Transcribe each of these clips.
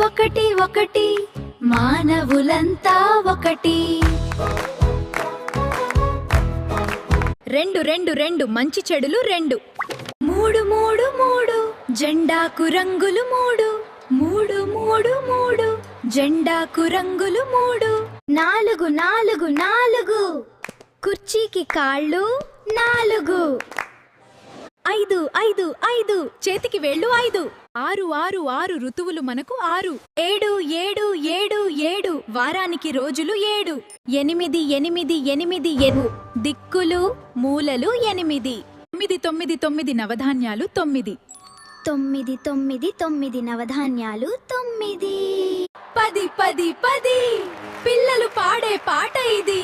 ఒకటి ఒకటి మానవులంతా ఒకటి. రెండు రెండు రెండు మంచి చెడులు రెండు. మూడు మూడు మూడు జెండాకు రంగులు మూడు. మూడు మూడు మూడు జెండాకు రంగులు మూడు. నాలుగు నాలుగు నాలుగు కుర్చీకి కాళ్ళు నాలుగు. ఐదు ఐదు ఐదు చేతికి వేళ్ళు ఐదు. ఆరు ఆరు ఆరు ఋతువులు మనకు ఆరు. ఏడు ఏడు ఏడు ఏడు వారానికి రోజులు ఏడు. ఎనిమిది ఎనిమిది ఎనిమిది దిక్కులు మూలలు ఎనిమిది. తొమ్మిది తొమ్మిది తొమ్మిది నవధాన్యాలు తొమ్మిది. తొమ్మిది తొమ్మిది తొమ్మిది నవధాన్యాలు తొమ్మిది. పది పది పది పిల్లలు పాడే పాట ఇది.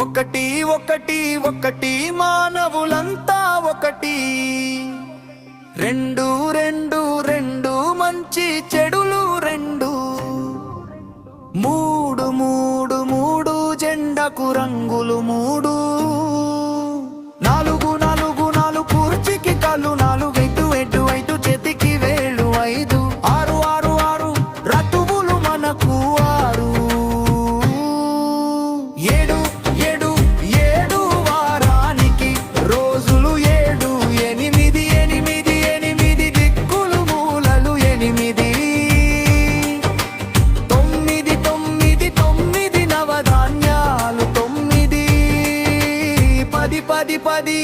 ఒకటి ఒకటి ఒకటి మానవులంతా ఒకటి. రెండు రెండు రెండు మంచి చెడులు రెండు. మూడు మూడు మూడు జెండాకు రంగులు మూడు. నాలుగు నాలుగు నాలుగు కుర్చీకి కాళ్ళు నాలుగు. ఎటు ఎటు ఎటు చేతికి వేళ్ళు ఐదు. ఆరు ఆరు ఆరు ఋతువులు మనకు ఆరు. ఏడు ఏడు ఏడు వారానికి రోజులు ఏడు. ఎనిమిది ఎనిమిది ఎనిమిది దిక్కులు మూలలు ఎనిమిది. తొమ్మిది తొమ్మిది తొమ్మిది నవధాన్యాలు తొమ్మిది. పది పది పది